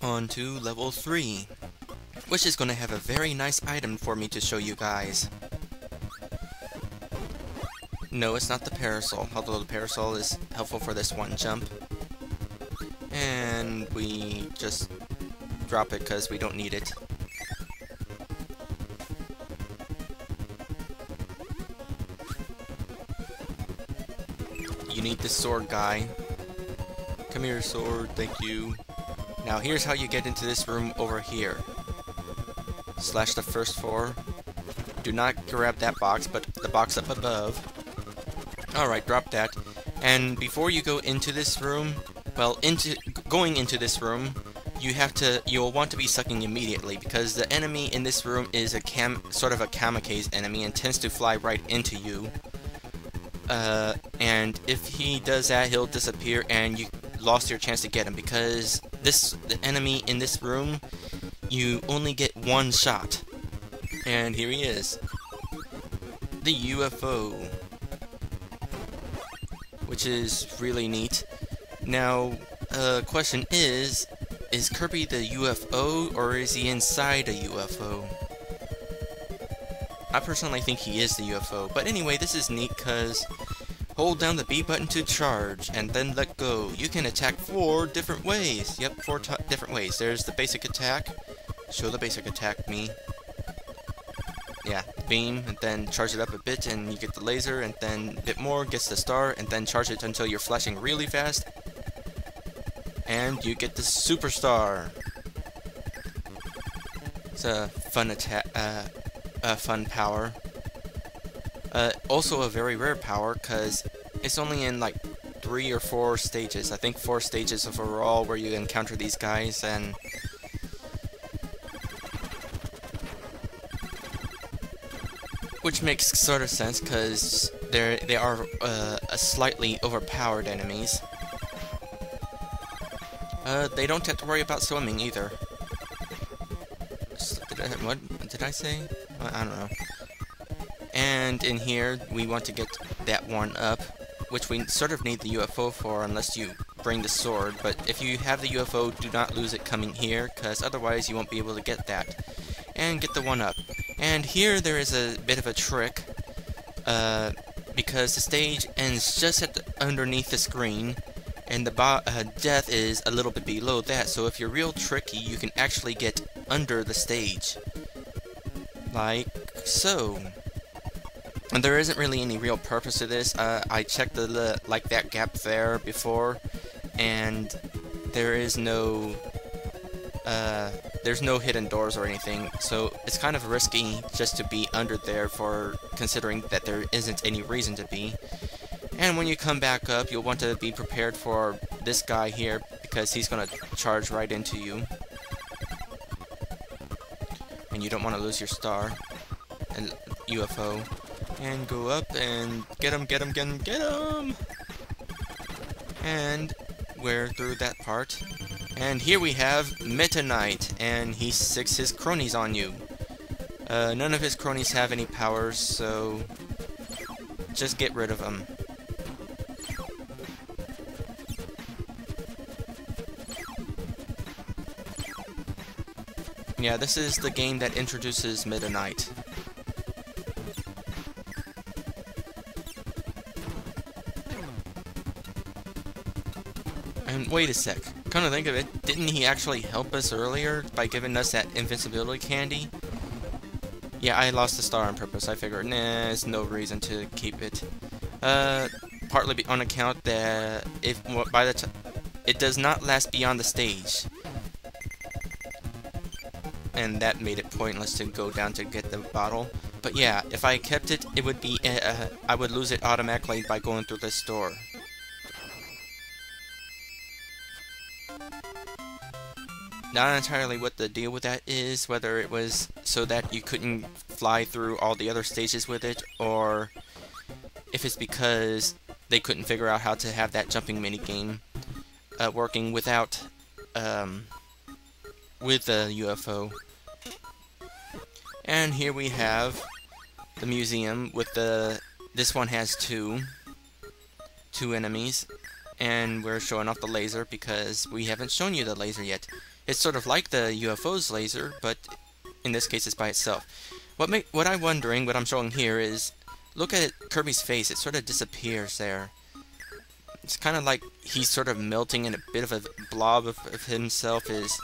On to level 3, which is going to have a very nice item for me to show you guys. No, it's not the parasol, although the parasol is helpful for this one jump. And we just drop it because we don't need it. You need this sword guy. Come here, sword, thank you. Now here's how you get into this room over here. Slash the first floor. Do not grab that box, but the box up above. Alright, drop that. And before you go into this room, well, going into this room, you'll want to be sucking immediately, because the enemy in this room is sort of a kamikaze enemy and tends to fly right into you. And if he does that, he'll disappear and you lost your chance to get him, because the enemy in this room, you only get one shot. And here he is. The UFO. Which is really neat. Now, question is Kirby the UFO, or is he inside a UFO? I personally think he is the UFO, but anyway, this is neat because hold down the B button to charge, and then let go. You can attack 4 different ways. Yep, 4 different ways. There's the basic attack. Show the basic attack, me. Yeah, beam, and then charge it up a bit, and you get the laser, and then a bit more, gets the star, and then charge it until you're flashing really fast. And you get the superstar. It's a fun attack, fun power. Also a very rare power, because it's only in like 3 or 4 stages. I think 4 stages overall where you encounter these guys, and which makes sort of sense, because they are a slightly overpowered enemies. They don't have to worry about swimming either. What did I say? I don't know. And in here, we want to get that one up, which we sort of need the UFO for unless you bring the sword. But if you have the UFO, do not lose it coming here, because otherwise you won't be able to get that. And get the one up. And here there is a bit of a trick, because the stage ends just underneath the screen, and the death is a little bit below that, so if you're real tricky, you can actually get under the stage. Like so. And there isn't really any real purpose to this. I checked like that gap there before, and there is no there's no hidden doors or anything, so it's kind of risky just to be under there, for considering that there isn't any reason to be. And when you come back up, you'll want to be prepared for this guy here, because he's going to charge right into you. And you don't want to lose your star and UFO. And go up and get him, get him, get him, get him! And we're through that part. And here we have Meta Knight, and he sicks his cronies on you. None of his cronies have any powers, so just get rid of them. Yeah, this is the game that introduces Meta Knight. And wait a sec, come to think of it, didn't he actually help us earlier by giving us that invincibility candy? Yeah, I lost the star on purpose. I figured, nah, there's no reason to keep it. Partly on account that by the time it does not last beyond the stage, and that made it pointless to go down to get the bottle. But yeah, if I kept it, it would be I would lose it automatically by going through this door. Not entirely what the deal with that is, whether it was so that you couldn't fly through all the other stages with it, or if it's because they couldn't figure out how to have that jumping minigame working without with the UFO. And here we have the museum with this one has two enemies, and we're showing off the laser because we haven't shown you the laser yet. It's sort of like the UFO's laser, but in this case it's by itself. What I'm showing here is, look at Kirby's face, it sort of disappears there. It's kind of like he's sort of melting and a bit of a blob of himself is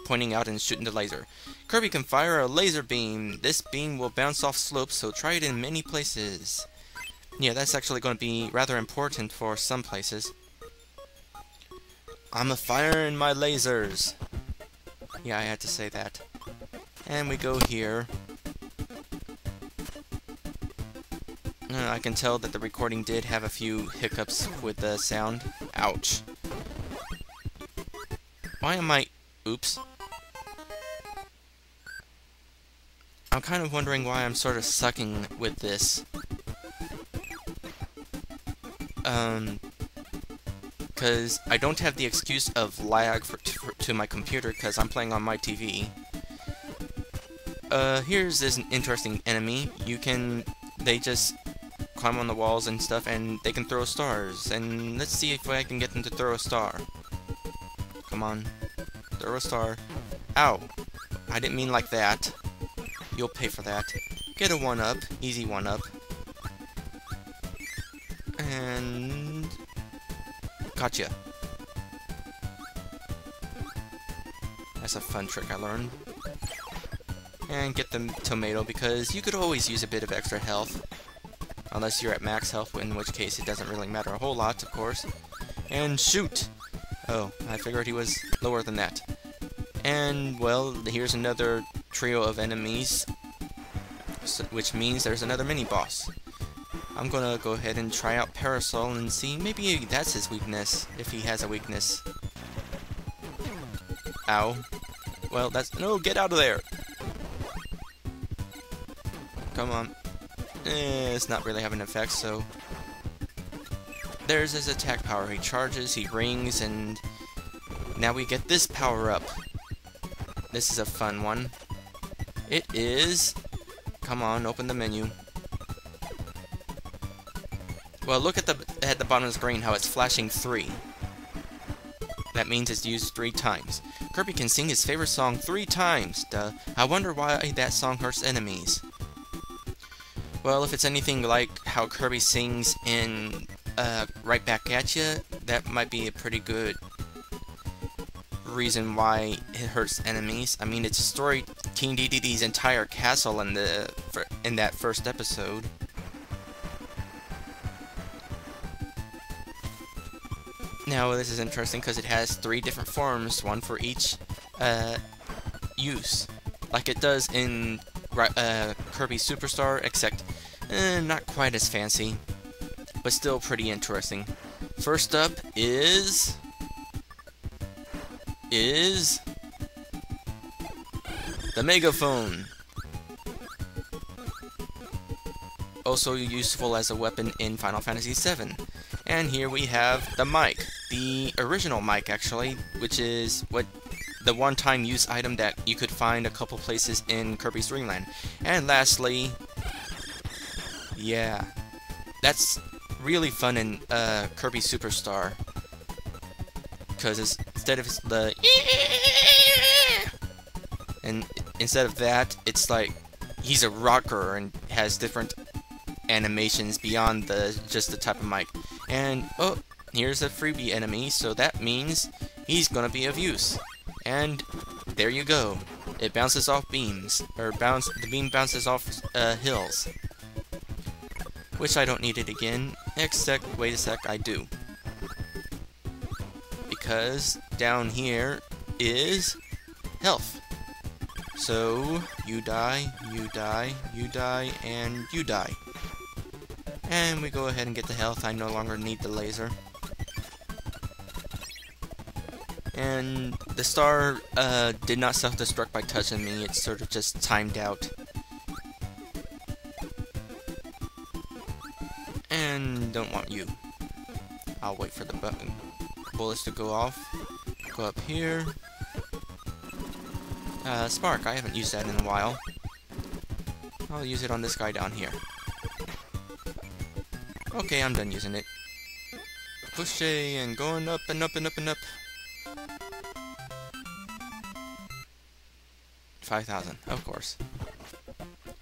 pointing out and shooting the laser. Kirby can fire a laser beam. This beam will bounce off slopes, so try it in many places. Yeah, that's actually going to be rather important for some places. I'm a-firing my lasers. Yeah, I had to say that. And we go here. I can tell that the recording did have a few hiccups with the sound. Ouch. Why am I... Oops. I'm kind of wondering why I'm sort of sucking with this. Because I don't have the excuse of lag to my computer because I'm playing on my TV. Here's this interesting enemy. They just climb on the walls and stuff, and they can throw stars. And let's see if I can get them to throw a star. Come on. Throw a star. Ow. I didn't mean like that. You'll pay for that. Get a 1-up. Easy 1-up. And... Gotcha. That's a fun trick I learned. And get the tomato, because you could always use a bit of extra health. Unless you're at max health, in which case it doesn't really matter a whole lot, of course. And shoot! Oh, I figured he was lower than that. And, well, here's another trio of enemies, which means there's another mini-boss. I'm gonna go ahead and try out Parasol and see, maybe that's his weakness, if he has a weakness. Ow. Well, that's... No, get out of there! Come on. It's not really having an effect, so... There's his attack power. He charges, he rings, and... Now we get this power-up. This is a fun one. It is... Come on, open the menu. Well, look at the bottom of the screen, how it's flashing 3. That means it's used 3 times. Kirby can sing his favorite song 3 times. Duh. I wonder why that song hurts enemies. Well, if it's anything like how Kirby sings in Right Back At Ya, that might be a pretty good reason why it hurts enemies. I mean, it's destroyed King Dedede's entire castle in that first episode. Now, this is interesting because it has 3 different forms, one for each use, like it does in Kirby Superstar, except not quite as fancy, but still pretty interesting. First up is the megaphone. Also useful as a weapon in Final Fantasy VII. And here we have the mic, the original mic actually, which is the one-time use item that you could find a couple places in Kirby's Dream Land. And lastly, yeah, that's really fun in Kirby Superstar, because instead of the and instead of that, it's like he's a rocker and has different animations beyond just the type of mic. And oh, here's a freebie enemy, so that means he's gonna be of use. And there you go. It bounces off beams, or the beam bounces off hills. Which I don't need it again, except, wait a sec, I do. Because down here is health. So, you die, you die, you die, and you die. And we go ahead and get the health. I no longer need the laser. And the star did not self-destruct by touching me. It's sort of just timed out. And don't want you. I'll wait for the bullets to go off. Go up here. Spark. I haven't used that in a while. I'll use it on this guy down here. Okay, I'm done using it. Push A and going up and up and up and up. 5,000, of course.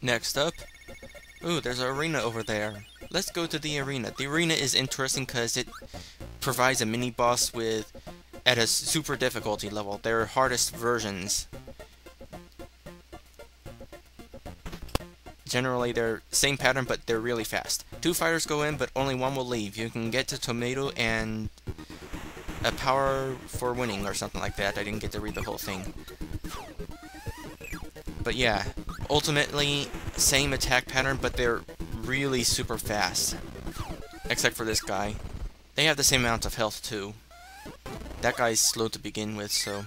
Next up, ooh, there's an arena over there. Let's go to the arena. The arena is interesting because it provides a mini-boss at a super difficulty level. Their hardest versions. Generally, they're same pattern, but they're really fast. 2 fighters go in, but only 1 will leave. You can get to Tomato and a power for winning or something like that. I didn't get to read the whole thing. But yeah, ultimately, same attack pattern, but they're really super fast. Except for this guy. They have the same amount of health, too. That guy's slow to begin with, so